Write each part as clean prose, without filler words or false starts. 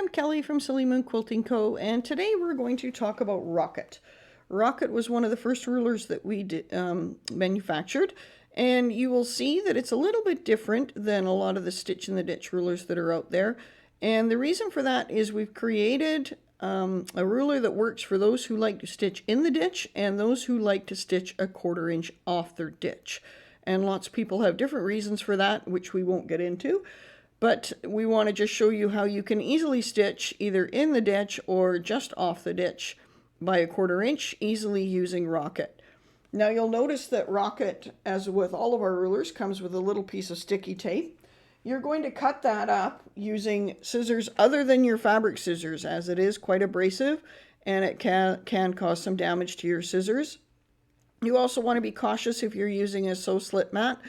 I'm Kelly from Silly Moon Quilting Co. and today we're going to talk about Rocket. Rocket was one of the first rulers that we manufactured, and you will see that it's a little bit different than a lot of the Stitch in the Ditch rulers that are out there. And the reason for that is we've created a ruler that works for those who like to stitch in the ditch and those who like to stitch a 1/4 inch off their ditch. And lots of people have different reasons for that, which we won't get into. But we want to just show you how you can easily stitch either in the ditch or just off the ditch by a 1/4 inch, easily using Rocket. Now you'll notice that Rocket, as with all of our rulers, comes with a little piece of sticky tape. You're going to cut that up using scissors other than your fabric scissors, as it is quite abrasive and it can cause some damage to your scissors. You also want to be cautious if you're using a sew slip mat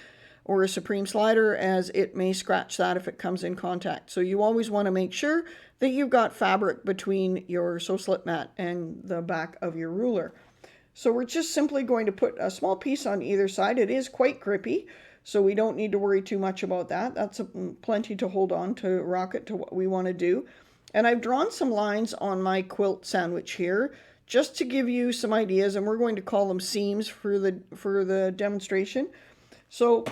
or a Supreme slider, as it may scratch that if it comes in contact. So you always want to make sure that you've got fabric between your sew slip mat and the back of your ruler. So we're just simply going to put a small piece on either side. It is quite grippy, so we don't need to worry too much about that. That's plenty to hold on to Rocket to what we want to do. And I've drawn some lines on my quilt sandwich here just to give you some ideas, and we're going to call them seams for the demonstration. So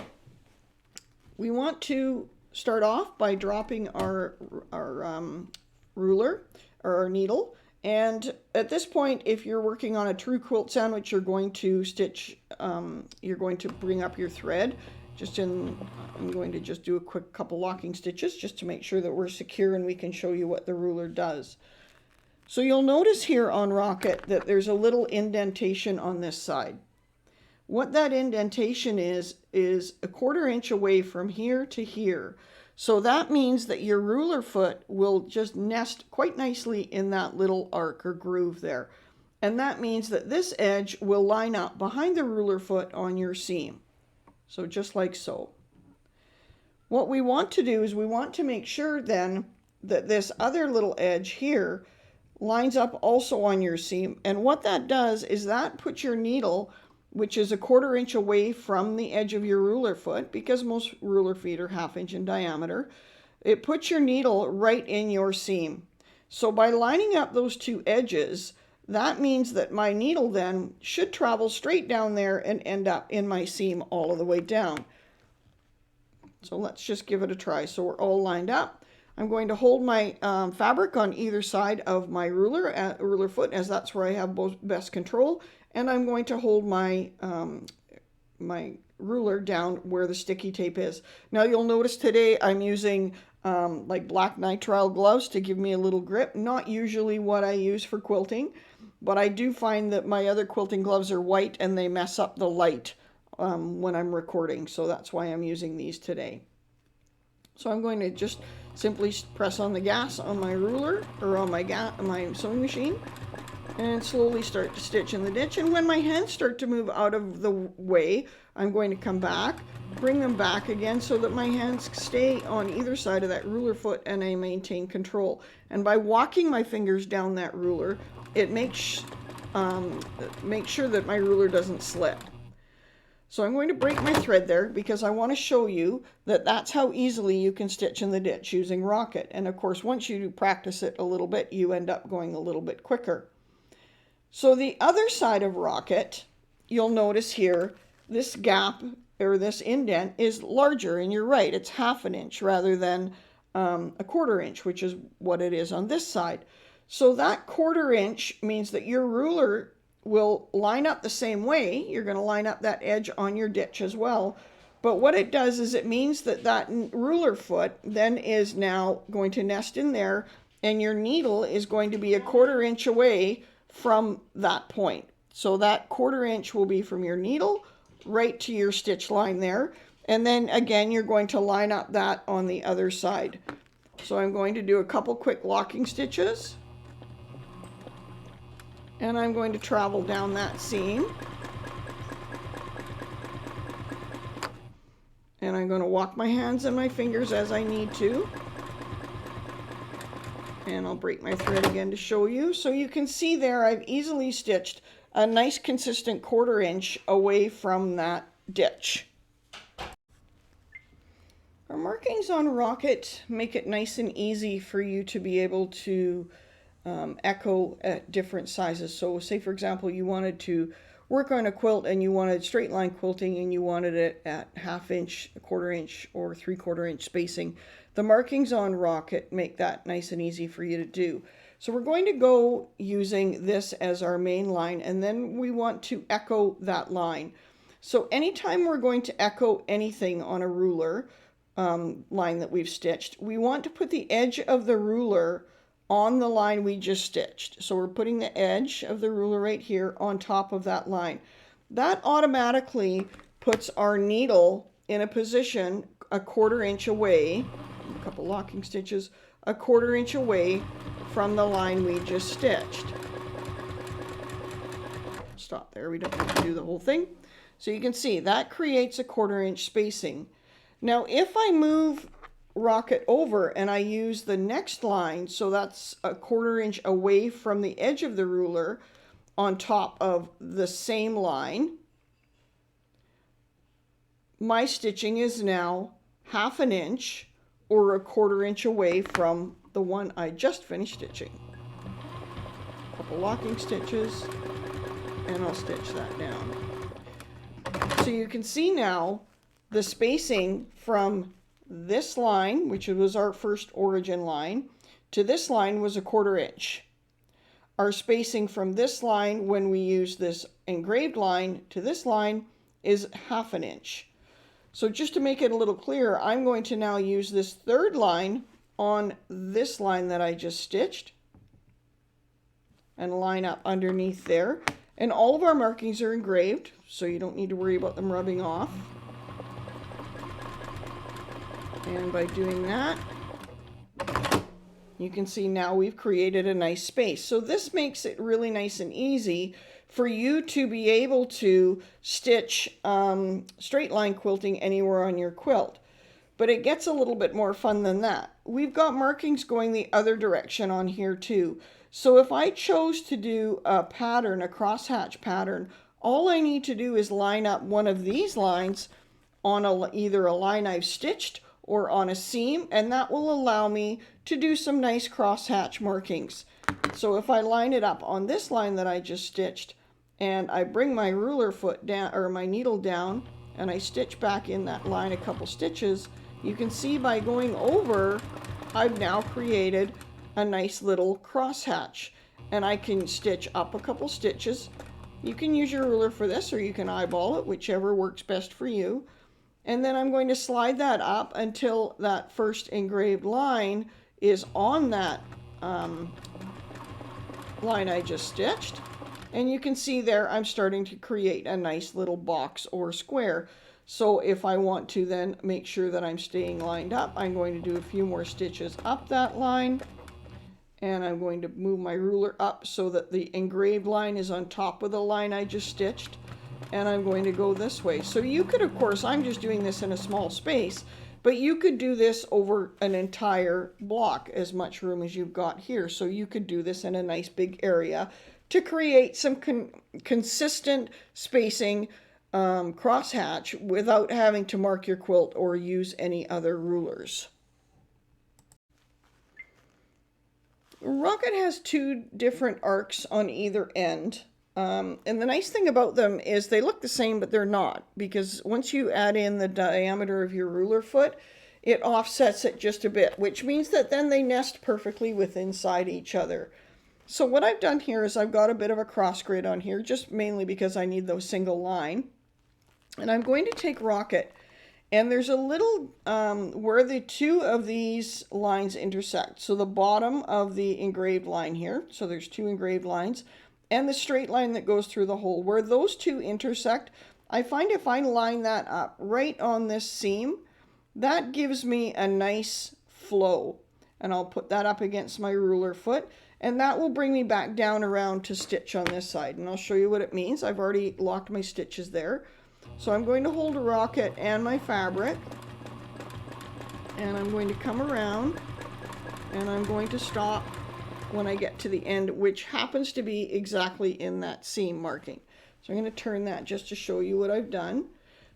we want to start off by dropping our ruler or our needle. And at this point, if you're working on a true quilt sandwich, you're going to stitch, you're going to bring up your thread. I'm going to just do a quick couple locking stitches just to make sure that we're secure and we can show you what the ruler does. So you'll notice here on Rocket that there's a little indentation on this side. What that indentation is a 1/4 inch away from here to here. So that means that your ruler foot will just nest quite nicely in that little arc or groove there. And that means that this edge will line up behind the ruler foot on your seam. So just like so. What we want to do is we want to make sure then that this other little edge here lines up also on your seam. And what that does is that puts your needle, which is a 1/4 inch away from the edge of your ruler foot, because most ruler feet are 1/2 inch in diameter. It puts your needle right in your seam. So by lining up those two edges, that means that my needle then should travel straight down there and end up in my seam all of the way down. So let's just give it a try. So we're all lined up. I'm going to hold my fabric on either side of my ruler foot, as that's where I have best control. And I'm going to hold my my ruler down where the sticky tape is. Now you'll notice today I'm using like black nitrile gloves to give me a little grip. Not usually what I use for quilting, but I do find that my other quilting gloves are white and they mess up the light when I'm recording. So that's why I'm using these today. So I'm going to just simply press on the gas on my ruler or on my sewing machine and slowly start to stitch in the ditch. And when my hands start to move out of the way, I'm going to come back, bring them back again so that my hands stay on either side of that ruler foot and I maintain control. And by walking my fingers down that ruler, it makes sure that my ruler doesn't slip. So I'm going to break my thread there because I want to show you that that's how easily you can stitch in the ditch using Rocket. And of course, once you practice it a little bit, you end up going a little bit quicker. So the other side of Rocket, you'll notice here, this gap or this indent is larger, and you're right, it's 1/2 inch rather than a 1/4 inch, which is what it is on this side. So that 1/4 inch means that your ruler will line up the same way. You're going to line up that edge on your ditch as well. But what it does is it means that that ruler foot then is now going to nest in there, and your needle is going to be a 1/4 inch away from that point. So that 1/4 inch will be from your needle right to your stitch line there. And then again, you're going to line up that on the other side. So I'm going to do a couple quick locking stitches. And I'm going to travel down that seam. And I'm going to walk my hands and my fingers as I need to. And I'll break my thread again to show you. So you can see there I've easily stitched a nice consistent 1/4 inch away from that ditch. From markings on Rocket make it nice and easy for you to be able to echo at different sizes. So say for example you wanted to work on a quilt and you wanted straight line quilting and you wanted it at 1/2 inch, 1/4 inch, or 3/4 inch spacing. The markings on Rocket make that nice and easy for you to do. So we're going to go using this as our main line, and then we want to echo that line. So anytime we're going to echo anything on a ruler line that we've stitched, we want to put the edge of the ruler on the line we just stitched. So we're putting the edge of the ruler right here on top of that line. That automatically puts our needle in a position 1/4 inch away, a couple locking stitches, 1/4 inch away from the line we just stitched. Stop there, we don't have to do the whole thing. So you can see that creates a 1/4 inch spacing. Now if I move Rocket over and I use the next line, so that's 1/4 inch away from the edge of the ruler on top of the same line, my stitching is now 1/2 inch or 1/4 inch away from the one I just finished stitching. A couple locking stitches, and I'll stitch that down. So you can see now the spacing from this line, which was our first origin line, to this line was 1/4 inch. Our spacing from this line when we use this engraved line to this line is 1/2 inch. So just to make it a little clearer, I'm going to now use this third line on this line that I just stitched and line up underneath there. And all of our markings are engraved, so you don't need to worry about them rubbing off. And by doing that, you can see now we've created a nice space. So this makes it really nice and easy for you to be able to stitch straight line quilting anywhere on your quilt. But it gets a little bit more fun than that. We've got markings going the other direction on here too. So if I chose to do a pattern, a crosshatch pattern, all I need to do is line up one of these lines on either a line I've stitched or on a seam, and that will allow me to do some nice crosshatch markings. So if I line it up on this line that I just stitched, and I bring my ruler foot down, or my needle down, and I stitch back in that line a couple stitches, you can see by going over, I've now created a nice little crosshatch. And I can stitch up a couple stitches. You can use your ruler for this, or you can eyeball it, whichever works best for you. And then I'm going to slide that up until that first engraved line is on that line I just stitched. And you can see there I'm starting to create a nice little box or square. So if I want to then make sure that I'm staying lined up, I'm going to do a few more stitches up that line. And I'm going to move my ruler up so that the engraved line is on top of the line I just stitched. And I'm going to go this way. So you could, of course, I'm just doing this in a small space, but you could do this over an entire block, as much room as you've got here. So you could do this in a nice big area to create some consistent spacing crosshatch without having to mark your quilt or use any other rulers. Rocket has two different arcs on either end. And the nice thing about them is they look the same, but they're not, because once you add in the diameter of your ruler foot, it offsets it just a bit, which means that then they nest perfectly inside each other. So what I've done here is I've got a bit of a cross grid on here, just mainly because I need the single line. And I'm going to take Rocket, and there's a little where the two of these lines intersect. So the bottom of the engraved line here, so there's two engraved lines, and the straight line that goes through the hole. Where those two intersect, I find if I line that up right on this seam, that gives me a nice flow. And I'll put that up against my ruler foot, and that will bring me back down around to stitch on this side. And I'll show you what it means. I've already locked my stitches there. So I'm going to hold a Rocket and my fabric, and I'm going to come around, and I'm going to stop when I get to the end, which happens to be exactly in that seam marking. So I'm going to turn that just to show you what I've done.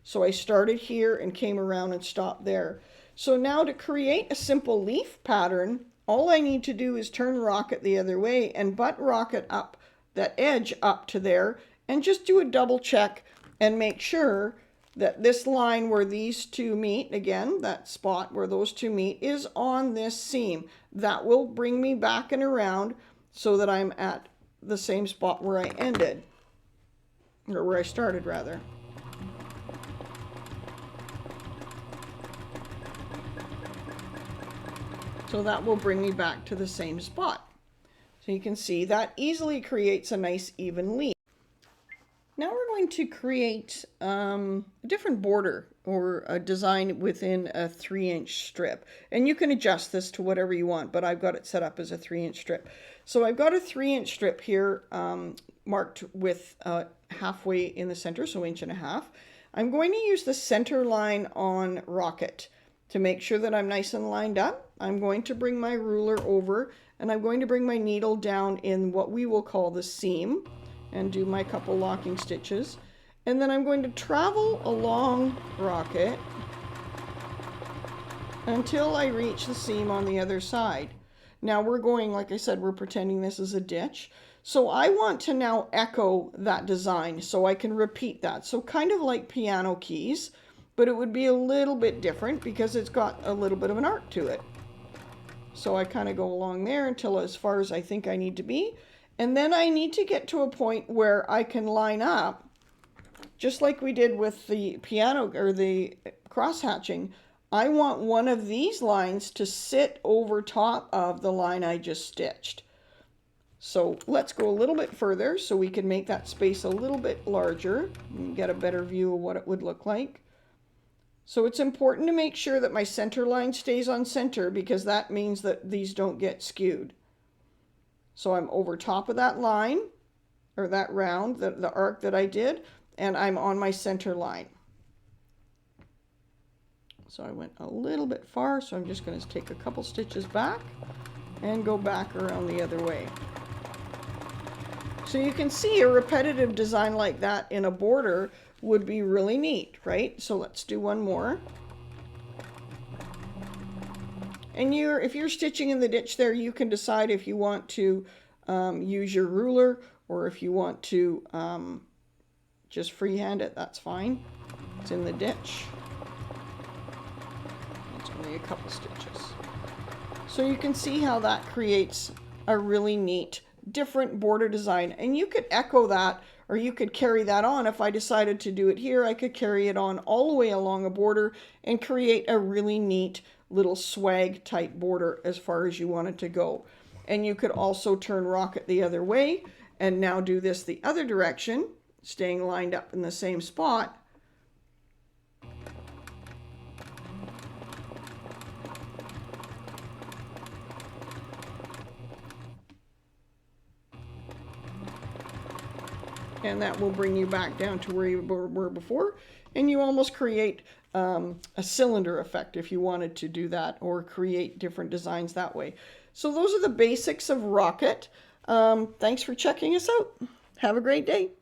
So I started here and came around and stopped there. So now to create a simple leaf pattern, all I need to do is turn Rocket the other way and butt Rocket up that edge up to there and just do a double check and make sure that this line where these two meet, again, that spot where those two meet, is on this seam. That will bring me back and around so that I'm at the same spot where I ended, or where I started rather. So that will bring me back to the same spot. So you can see that easily creates a nice even leaf. Now we're going to create a different border or a design within a 3-inch strip. And you can adjust this to whatever you want, but I've got it set up as a 3-inch strip. So I've got a 3-inch strip here marked with halfway in the center, so 1.5 inches. I'm going to use the center line on Rocket. To make sure that I'm nice and lined up, I'm going to bring my ruler over and I'm going to bring my needle down in what we will call the seam and do my couple locking stitches. And then I'm going to travel along Rocket until I reach the seam on the other side. Now we're going, like I said, we're pretending this is a ditch. So I want to now echo that design so I can repeat that. So kind of like piano keys, but it would be a little bit different because it's got a little bit of an arc to it. So I kind of go along there until as far as I think I need to be. And then I need to get to a point where I can line up, just like we did with the piano or the cross hatching. I want one of these lines to sit over top of the line I just stitched. So let's go a little bit further so we can make that space a little bit larger and get a better view of what it would look like. So it's important to make sure that my center line stays on center because that means that these don't get skewed. So I'm over top of that line, or that round, the arc that I did, and I'm on my center line. So I went a little bit far, so I'm just going to take a couple stitches back and go back around the other way. So you can see a repetitive design like that in a border would be really neat, right? So let's do one more. And if you're stitching in the ditch there, you can decide if you want to use your ruler or if you want to just freehand it, that's fine. It's in the ditch. It's only a couple stitches. So you can see how that creates a really neat different border design, and you could echo that or you could carry that on. If I decided to do it here, I could carry it on all the way along a border and create a really neat little swag type border as far as you want it to go. And you could also turn Rocket the other way and now do this the other direction, staying lined up in the same spot. And that will bring you back down to where you were before. And you almost create a cylinder effect if you wanted to do that, or create different designs that way. So those are the basics of Rocket. Thanks for checking us out. Have a great day.